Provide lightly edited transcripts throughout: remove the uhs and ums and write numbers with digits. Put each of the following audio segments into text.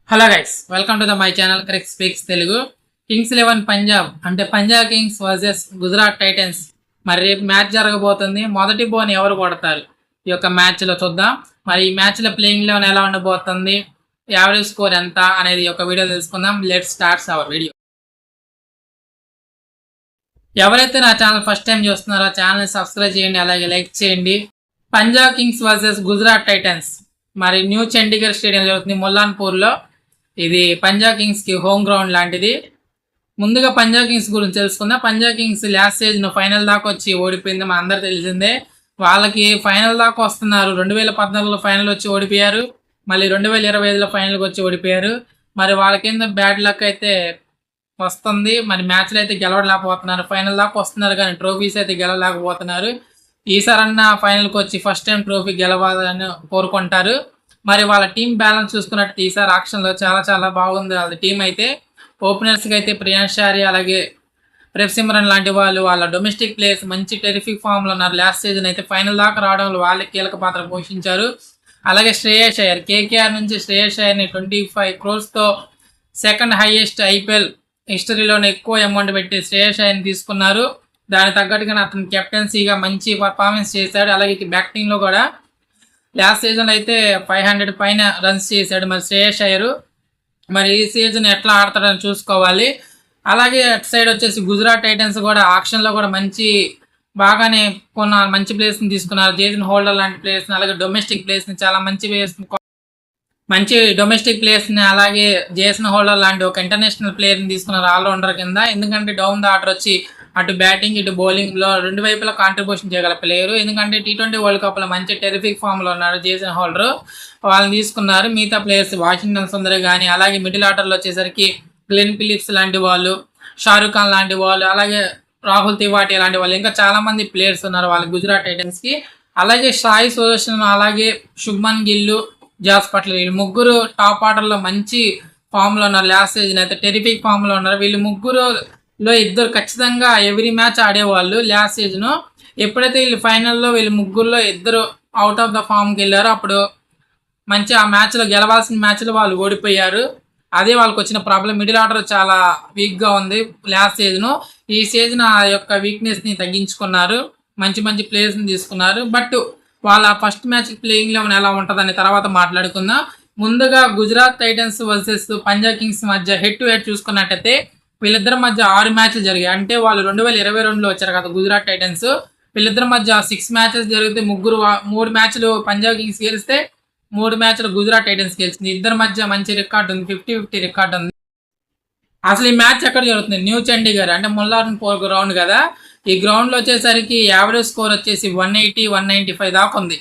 Hello guys, welcome to the my channel correct speaks Telugu. Kings 11 Punjab అంటే Punjab kings versus Gujarat titans. మరి రేపు match జరగబోతుంది. మొదటి బోన్ ఎవరు కొడతారు ఈ యొక్క మ్యాచ్లో చూద్దాం. మరి ఈ మ్యాచ్లో ప్లేయింగ్ 11 ఎలా ఉండబోతుంది, యావరేజ్ స్కోర్ ఎంత అనేది ఒక వీడియో తెలుసుకుందాం. Let's starts hour video. ఎవరైతే నా ఛానల్ ఫస్ట్ టైం చూస్తున్నారో ఛానల్ని సబ్స్క్రైబ్ చేయండి, అలాగే లైక్ చేయండి. Punjab kings versus Gujarat titans. మరి న్యూ చండీగఢ్ స్టేడియం జరుగుతుంది ముల్లాన్పూర్లో. ఇది పంజాబ్ కింగ్స్కి హోమ్ గ్రౌండ్ లాంటిది. ముందుగా పంజాబ్ కింగ్స్ గురించి తెలుసుకుందాం. పంజాబ్ కింగ్స్ లాస్ట్ స్టేజ్ను ఫైనల్ దాకా వచ్చి ఓడిపోయింది, మన అందరు తెలిసిందే. వాళ్ళకి ఫైనల్ దాకా వస్తున్నారు. 2014లో ఫైనల్ వచ్చి ఓడిపోయారు, మళ్ళీ 2025లో ఫైనల్కి వచ్చి ఓడిపోయారు. మరి వాళ్ళకింద బ్యాడ్ లక్ అయితే వస్తుంది. మరి మ్యాచ్లు అయితే గెలవలేకపోతున్నారు. ఫైనల్ దాకా వస్తున్నారు కానీ ట్రోఫీస్ అయితే గెలవలేకపోతున్నారు. ఈసారన్నా ఫైనల్కి వచ్చి ఫస్ట్ టైం ట్రోఫీ గెలవాలని కోరుకుంటారు. మరి వాళ్ళ టీం బ్యాలెన్స్ చూసుకున్నట్టు ఈసారి ఆక్షన్లో చాలా బాగుంది వాళ్ళ టీం అయితే. ఓపెనర్స్కి అయితే ప్రియాంష్ చారి, అలాగే ప్రెప్ సిమ్రన్ లాంటి వాళ్ళు వాళ్ళ డొమెస్టిక్ ప్లేయర్స్ మంచి టెరిఫిక్ ఫామ్లో ఉన్నారు. లాస్ట్ సీజన్ అయితే ఫైనల్ దాకా రావడంలో వాళ్ళే కీలక పాత్ర పోషించారు. అలాగే శ్రేయస్ అయ్యర్, కేకేఆర్ నుంచి శ్రేయస్ అయ్యర్ని 25 crores సెకండ్ హైయెస్ట్ ఐపీఎల్ హిస్టరీలోనే ఎక్కువ అమౌంట్ పెట్టి శ్రేయస్ అయ్యర్ని తీసుకున్నారు. దానికి తగ్గట్టుగా అతను కెప్టెన్సీగా మంచి పర్ఫార్మెన్స్ చేశాడు. అలాగే బ్యాటింగ్లో కూడా లాస్ట్ సీజన్ అయితే 500 పైన రన్స్ చేశాడు మరి శ్రేయస్ అయ్యర్. మరి ఈ సీజన్ ఎట్లా ఆడతాడని చూసుకోవాలి. అలాగే అటు సైడ్ వచ్చేసి గుజరాత్ టైటన్స్ కూడా ఆక్షన్లో కూడా బాగానే మంచి ప్లేయర్స్ని తీసుకున్నారు. జేసన్ హోల్డర్ లాంటి ప్లేయర్స్ని, అలాగే డొమెస్టిక్ ప్లేయర్స్ని, చాలా మంచి డొమెస్టిక్ ప్లేయర్స్ని, అలాగే జేసన్ హోల్డర్ లాంటి ఒక ఇంటర్నేషనల్ ప్లేయర్ని తీసుకున్నారు ఆల్రౌండర్ కింద. ఎందుకంటే డౌన్ ద ఆర్డర్ వచ్చి అటు బ్యాటింగ్ ఇటు బౌలింగ్లో రెండు వైపులా కాంట్రిబ్యూషన్ చేయగల ప్లేయరు. ఎందుకంటే T20 వరల్డ్ కప్లో మంచి టెరిఫిక్ ఫామ్లో ఉన్నారు జేసన్ హోల్డర్. వాళ్ళని తీసుకున్నారు. మిగతా ప్లేయర్స్ వాషింగ్టన్ సుందర్ కానీ, అలాగే మిడిల్ ఆర్డర్లో వచ్చేసరికి గ్లెన్ ఫిలిప్స్ లాంటి వాళ్ళు, షారుఖ్ ఖాన్ లాంటి వాళ్ళు, అలాగే రాహుల్ తివాటి లాంటి వాళ్ళు, ఇంకా చాలామంది ప్లేయర్స్ ఉన్నారు వాళ్ళ గుజరాత్ టైటన్స్కి. అలాగే సాయి సుదర్శన్, అలాగే శుభ్మన్ గిల్, జాస్ పట్ల, వీళ్ళు ముగ్గురు టాప్ ఆర్డర్లో మంచి ఫామ్లో ఉన్నారు. లాస్ట్ సీజన్ అయితే టెరిఫిక్ ఫామ్లో ఉన్నారు. వీళ్ళు ముగ్గురులో ఇద్దరు ఖచ్చితంగా ఎవ్రీ మ్యాచ్ ఆడేవాళ్ళు. లాస్ట్ సీజన్ ఎప్పుడైతే వీళ్ళు ఫైనల్లో వీళ్ళు ముగ్గురులో ఇద్దరు అవుట్ ఆఫ్ ద ఫామ్కి వెళ్ళారో అప్పుడు మంచి ఆ మ్యాచ్లో గెలవాల్సిన మ్యాచ్లో వాళ్ళు ఓడిపోయారు. అదే వాళ్ళకి వచ్చిన ప్రాబ్లం. మిడిల్ ఆర్డర్ చాలా వీక్గా ఉంది లాస్ట్ సీజన్. ఈ సీజన్ ఆ యొక్క వీక్నెస్ని తగ్గించుకున్నారు, మంచి ప్లేయర్స్ని తీసుకున్నారు. బట్ వాళ్ళ ఫస్ట్ మ్యాచ్ ప్లేయింగ్ 11 ఎలా ఉంటుందని తర్వాత మాట్లాడుకుందాం. ముందుగా Gujarat Titans versus Punjab Kings మధ్య హెడ్ టు హెడ్ చూసుకున్నట్టయితే వీళ్ళిద్దరి మధ్య 6 మ్యాచ్లు జరిగాయి. అంటే వాళ్ళు 2022లో వచ్చారు కదా గుజరాత్ టైటన్స్. వీళ్ళిద్దరి మధ్య 6 మ్యాచెస్ జరిగితే 3 మ్యాచ్లు పంజాబ్ కింగ్స్ గెలిస్తే 3 మ్యాచ్లు గుజరాత్ టైటన్స్ గెలిచింది. ఇద్దరి మధ్య మంచి రికార్డు ఉంది, 50-50 రికార్డు ఉంది. అసలు ఈ మ్యాచ్ ఎక్కడ జరుగుతుంది? న్యూ చండీగఢ్ అంటే ముల్లాన్పూర్ గ్రౌండ్ కదా. ఈ గ్రౌండ్లో వచ్చేసరికి యావరేజ్ స్కోర్ వచ్చేసి 180-195 దాకా ఉంది.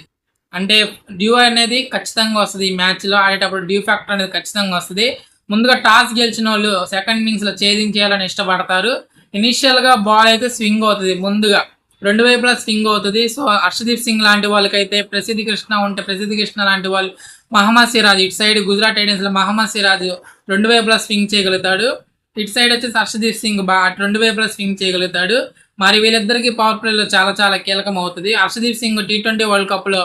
అంటే డ్యూ అనేది ఖచ్చితంగా వస్తుంది. ఈ మ్యాచ్లో ఆడేటప్పుడు డ్యూ ఫ్యాక్టర్ అనేది ఖచ్చితంగా వస్తుంది. ముందుగా టాస్ గెలిచిన వాళ్ళు సెకండ్ ఇన్నింగ్స్లో చేజింగ్ చేయాలని ఇష్టపడతారు. ఇనిషియల్గా బాల్ అయితే స్వింగ్ అవుతుంది, ముందుగా రెండు వైపులా స్వింగ్ అవుతుంది. సో హర్షదీప్ సింగ్ లాంటి వాళ్ళకైతే ప్రసిద్ధి కృష్ణ లాంటి వాళ్ళు, మహమ్మద్ సిరాజ్ ఇటు సైడ్ గుజరాత్ టైటన్స్లో మహమ్మద్ సిరాజ్ రెండు వైపులా స్వింగ్ చేయగలుగుతాడు. ఇటు సైడ్ వచ్చేసి హర్షదీప్ సింగ్ అటు రెండు వైపులా స్వింగ్ చేయగలుగుతాడు. మరి వీళ్ళిద్దరికి పవర్ ప్లేలో చాలా కీలకం అవుతుంది. హర్షదీప్ సింగ్ T20 వరల్డ్ కప్లో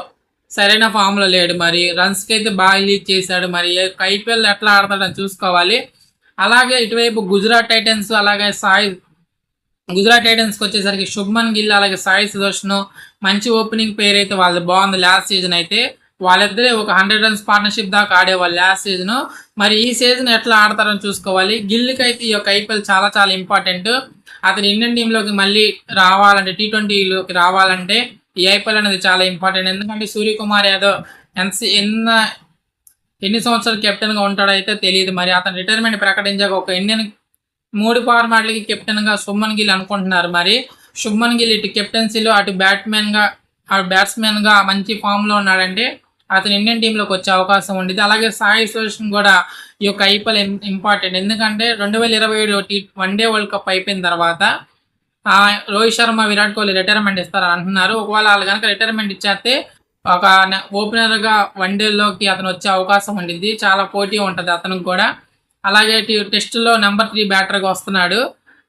సరైన ఫామ్లో లేడు, మరి రన్స్కి అయితే బాగా లీడ్ చేశాడు. మరి ఐపీఎల్ ఎట్లా ఆడతాడని చూసుకోవాలి. అలాగే ఇటువైపు గుజరాత్ టైటన్స్కి వచ్చేసరికి శుభ్మన్ గిల్, అలాగే సాయి సుదర్శన్ మంచి ఓపెనింగ్ పేరు అయితే వాళ్ళది బాగుంది. లాస్ట్ సీజన్ అయితే వాళ్ళిద్దరే ఒక 100 runs పార్ట్నర్షిప్ దాకా ఆడేవాళ్ళు లాస్ట్ సీజన్. మరి ఈ సీజన్ ఎట్లా ఆడతారని చూసుకోవాలి. గిల్కి అయితే ఈ యొక్క ఐపీఎల్ చాలా ఇంపార్టెంట్. అతను ఇండియన్ టీంలోకి మళ్ళీ రావాలంటే, T20లోకి రావాలంటే ఈ ఐపీఎల్ అనేది చాలా ఇంపార్టెంట్. ఎందుకంటే సూర్యకుమార్ యాదవ్ ఎన్ని సంవత్సరాలు కెప్టెన్గా ఉంటాడో అయితే తెలియదు. మరి అతను రిటైర్మెంట్ ప్రకటించాక ఒక ఇండియన్ 3 ఫార్మాట్లకి కెప్టెన్గా శుభ్మన్ గిల్ అనుకుంటున్నారు. మరి శుభ్మన్ గిల్ ఇటు కెప్టెన్సీలో అటు బ్యాట్స్మెన్గా మంచి ఫామ్లో ఉన్నాడంటే అతను ఇండియన్ టీంలోకి వచ్చే అవకాశం ఉండేది. అలాగే సాయి సుదర్శన్ కూడా ఈ యొక్క ఐపీఎల్ ఇంపార్టెంట్. ఎందుకంటే 2027 వన్డే వరల్డ్ కప్ అయిపోయిన తర్వాత రోహిత్ శర్మ, విరాట్ కోహ్లీ రిటైర్మెంట్ ఇస్తారని అంటున్నారు. ఒకవేళ వాళ్ళు కనుక రిటైర్మెంట్ ఇచ్చేస్తే ఒక ఓపెనర్గా వన్డేలోకి అతను వచ్చే అవకాశం ఉండిద్ది. చాలా పోటీ ఉంటుంది అతనికి కూడా. అలాగే టెస్టులో నెంబర్ 3 బ్యాటర్గా వస్తున్నాడు.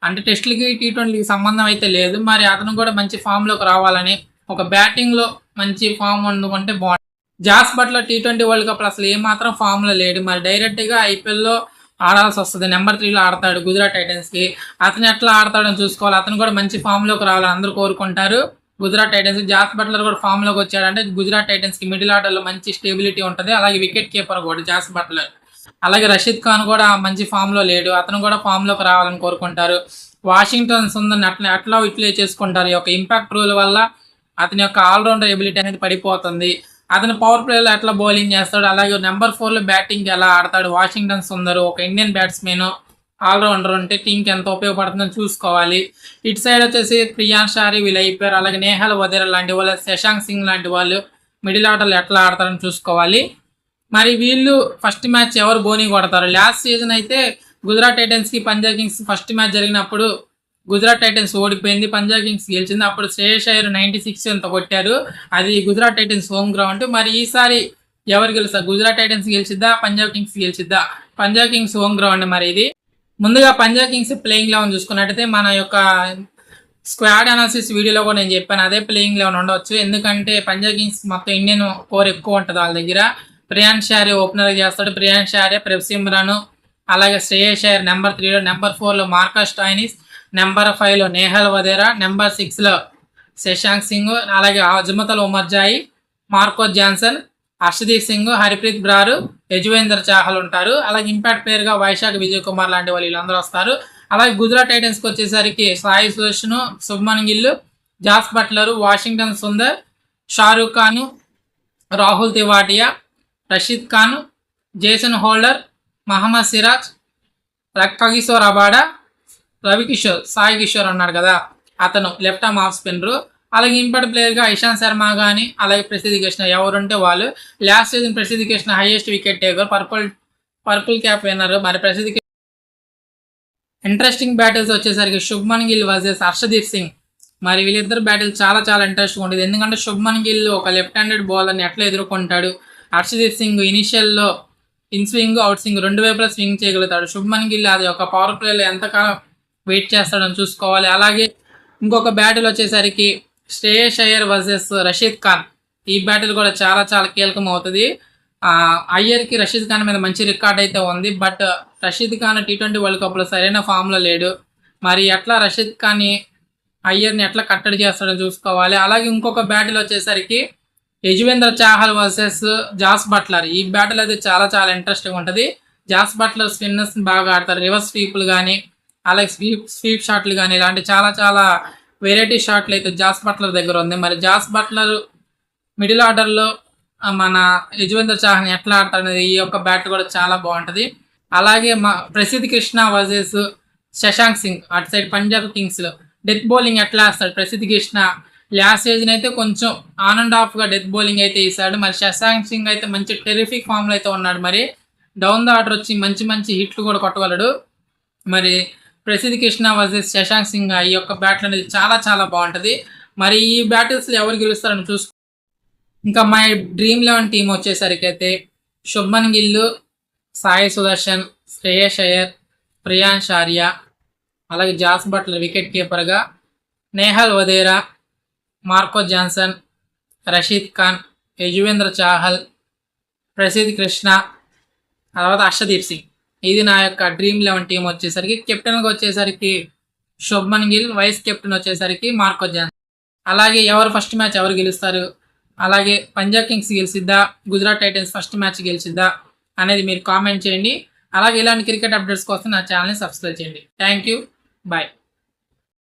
అంటే టెస్టులకి T20కి సంబంధం అయితే లేదు. మరి అతను కూడా మంచి ఫామ్లోకి రావాలని, ఒక బ్యాటింగ్లో మంచి ఫామ్ అందుకుంటే బాగుంటుంది. Jos Buttler T20 world cup అసలు ఏమాత్రం ఫామ్లో లేడు. మరి డైరెక్ట్గా ఐపీఎల్లో ఆడాల్సి వస్తుంది. నెంబర్ 3లో ఆడతాడు గుజరాత్ టైటన్స్కి. అతను ఎట్లా ఆడతాడని చూసుకోవాలి. అతను కూడా మంచి ఫామ్లోకి రావాలని అందరూ కోరుకుంటారు. గుజరాత్ టైటన్స్ జాస్ బట్లర్ కూడా ఫామ్లోకి వచ్చాడంటే గుజరాత్ టైటన్స్కి మిడిల్ ఆర్డర్లో మంచి స్టెబిలిటీ ఉంటుంది. అలాగే వికెట్ కీపర్ కూడా జాస్ బట్లర్. అలాగే రషీద్ ఖాన్ కూడా మంచి ఫామ్లో లేడు. అతను కూడా ఫామ్లోకి రావాలని కోరుకుంటారు. వాషింగ్టన్ సుందర్ని అట్లా ఇట్లే చేసుకుంటారు. ఈ యొక్క ఇంపాక్ట్ రూల్ వల్ల అతని యొక్క ఆల్రౌండర్ ఎబిలిటీ అనేది పడిపోతుంది. అతను పవర్ ప్లేలో ఎట్లా బౌలింగ్ చేస్తాడు, అలాగే నెంబర్ 4లో బ్యాటింగ్ ఎలా ఆడతాడు. వాషింగ్టన్ సుందర్ ఒక ఇండియన్ బ్యాట్స్మెన్ ఆల్రౌండర్ ఉంటే టీంకి ఎంత ఉపయోగపడుతుందని చూసుకోవాలి. ఇటు సైడ్ వచ్చేసి ప్రియాన్ షారీ వీళ్ళు అయిపోయారు. అలాగే నేహల్ వదేరా లాంటి వాళ్ళు, శశాంక్ సింగ్ లాంటి వాళ్ళు మిడిల్ ఆర్డర్లు ఎట్లా ఆడతారని చూసుకోవాలి. మరి వీళ్ళు ఫస్ట్ మ్యాచ్ ఎవరు బౌలింగ్ కొడతారు. లాస్ట్ సీజన్ అయితే గుజరాత్ టైటన్స్కి పంజాబ్ కింగ్స్ ఫస్ట్ మ్యాచ్ జరిగినప్పుడు గుజరాత్ టైటన్స్ ఓడిపోయింది, పంజాబ్ కింగ్స్ గెలిచింది. అప్పుడు శ్రేయస్ అయ్యర్ 96 ఎంత కొట్టారు. అది గుజరాత్ టైటన్స్ హోమ్ గ్రౌండ్. మరి ఈసారి ఎవరు గెలుస్తారు, గుజరాత్ టైటన్స్ గెలిచిద్దా, పంజాబ్ కింగ్స్ గెలిచిద్దా? Punjab kings home ground. మరి ఇది ముందుగా పంజాబ్ కింగ్స్ ప్లేయింగ్ లెవెన్ చూసుకున్నట్టయితే మన యొక్క స్క్వాడ్ అనాలిసిస్ వీడియోలో కూడా నేను చెప్పాను అదే ప్లేయింగ్ లెవెన్ ఉండవచ్చు. ఎందుకంటే పంజాబ్ కింగ్స్ మొత్తం ఇండియన్ కోర్ ఎక్కువ ఉంటుంది వాళ్ళ దగ్గర. ప్రియాన్ షారీ ఓపెనర్ చేస్తాడు. ప్రియాన్ షారీ, ప్రభ్సిమ్రాన్, అలాగే శ్రేయస్ అయ్యర్ నెంబర్ 3లో, నెంబర్ 4లో మార్కస్ స్టాయినిస్, నెంబర్ 5లో నేహల్ వదేరా, నెంబర్ 6లో శశాంక్ సింగ్, అలాగే అజ్మతుల్ ఉమర్జాయి, మార్కో జాన్సన్, హర్షదీప్ సింగ్, హరిప్రీత్ బ్రార్, యజువేందర్ చాహల్ ఉంటారు. అలాగే ఇంపాక్ట్ ప్లేయర్గా వైశాఖ్ విజయ్ కుమార్ లాంటి వాళ్ళు వీళ్ళందరూ వస్తారు. అలాగే గుజరాత్ టైటన్స్కి వచ్చేసరికి Sai Sudharsan, Shubman Gill, Jos Buttler, Washington Sundar, Shahrukh Khan, Rahul Tewatia, Rashid Khan, Jason Holder, Mohammed Siraj, రక్కిషోర్ అబాడా, రవికిషోర్, సాయి కిషోర్ అన్నాడు కదా అతను లెఫ్ట్ ఆర్మ్ ఆఫ్ స్పిన్నరు. అలాగే ఇంపాక్ట్ ప్లేయర్గా ఇషాంత్ శర్మ కానీ, అలాగే ప్రసిద్ధి కృష్ణ ఎవరుంటే వాళ్ళు. లాస్ట్ సీజన్ ప్రసిద్ధి Krishna highest wicket taker, purple cap winner. మరి ప్రసిద్ధి ఇంట్రెస్టింగ్ బ్యాటిల్స్ వచ్చేసరికి శుభ్మన్ గిల్ వర్సెస్ హర్షదీప్ సింగ్. మరి వీళ్ళిద్దరు బ్యాటిల్ చాలా ఇంట్రెస్టింగ్ ఉంటుంది. ఎందుకంటే శుభ్మన్ గిల్ ఒక లెఫ్ట్ హ్యాండెడ్ బౌలర్ని ఎట్లా ఎదుర్కొంటాడు, హర్షదీప్ సింగ్ ఇనిషియల్లో ఇన్ స్వింగ్, అవుట్ స్వింగ్ రెండు వైపులా స్వింగ్ చేయగలుగుతాడు. శుభ్మన్ గిల్ అది ఒక పవర్ ప్లేలో ఎంతకాలం వెయిట్ చేస్తాడని చూసుకోవాలి. అలాగే ఇంకొక బ్యాటిల్ వచ్చేసరికి శ్రేయస్ అయ్యర్ వర్సెస్ రషీద్ ఖాన్. ఈ బ్యాటిల్ కూడా చాలా కీలకం అవుతుంది. అయ్యర్కి రషీద్ ఖాన్ మీద మంచి రికార్డ్ అయితే ఉంది. But Rashid Khan T20 world కప్లో సరైన ఫామ్లో లేడు. మరి ఎట్లా రషీద్ ఖాన్ అయ్యర్ని ఎట్లా కట్టడి చేస్తాడని చూసుకోవాలి. అలాగే ఇంకొక బ్యాటిల్ వచ్చేసరికి యజువేందర్ చాహల్ వర్సెస్ జాస్ బట్లర్. ఈ బ్యాటిల్ అయితే చాలా ఇంట్రెస్టింగ్ ఉంటుంది. జాస్ బట్లర్ స్పిన్నర్స్ బాగా ఆడతారు. రివర్స్ స్వీప్లు కానీ, అలాగే స్వీప్ షాట్లు కానీ, ఇలాంటి చాలా వెరైటీ షాట్లు అయితే జాస్ బట్లర్ దగ్గర ఉంది. మరి జాస్ బట్లర్ మిడిల్ ఆర్డర్లో మన యజువేందర్ చాహల్ని ఎట్లా ఆడతాడనేది ఈ యొక్క బ్యాట్ కూడా చాలా బాగుంటుంది. అలాగే ప్రసిద్ధి కృష్ణ వర్సెస్ శశాంక్ సింగ్ అటు సైడ్ పంజాబ్ కింగ్స్లో డెత్ బౌలింగ్ ఎట్లా వేస్తాడు ప్రసిద్ధి కృష్ణ. లాస్ట్ సీజన్ అయితే కొంచెం ఆన్ అండ్ ఆఫ్గా డెత్ బౌలింగ్ అయితే వేసాడు. మరి శశాంక్ సింగ్ అయితే మంచి టెరిఫిక్ ఫామ్లో అయితే ఉన్నాడు. మరి డౌన్ ద ఆర్డర్ వచ్చి మంచి హిట్లు కూడా కొట్టగలడు. మరి ప్రసిద్ధి కృష్ణ వర్సెస్ శశాంక్ సింగ్ ఈ యొక్క బ్యాట్లు అనేది చాలా బాగుంటుంది. మరి ఈ బ్యాటిల్స్లో ఎవరు గెలుస్తారని చూసుకో. ఇంకా మా డ్రీమ్ 11 టీం వచ్చేసరికి అయితే శుభ్మన్ గిల్, సాయి సుదర్శన్, శ్రేయస్ అయ్యర్, ప్రియాన్ షారియా, అలాగే జాస్ బట్లర్ వికెట్ కీపర్గా, నేహల్ వదేరా, మార్కో జాన్సన్, రషీద్ ఖాన్, యజువేంద్ర చాహల్, ప్రసిద్ధ్ కృష్ణ, తర్వాత హర్షదీప్ సింగ్. ఇది నా యొక్క డ్రీమ్ 11 టీం వచ్చేసరికి. కెప్టెన్గా వచ్చేసరికి శుభ్మన్ గిల్, వైస్ కెప్టెన్ వచ్చేసరికి మార్కో జాన్సన్. అలాగే ఎవరు ఫస్ట్ మ్యాచ్ ఎవరు గెలుస్తారు, అలాగే పంజాబ్ కింగ్స్ గెలిచిద్దా, గుజరాత్ టైటన్స్ ఫస్ట్ మ్యాచ్ గెలిచిద్దా అనేది మీరు కామెంట్ చేయండి. అలాగే ఇలాంటి క్రికెట్ అప్డేట్స్ కోసం నా ఛానల్ని సబ్స్క్రైబ్ చేయండి. Thank you, bye.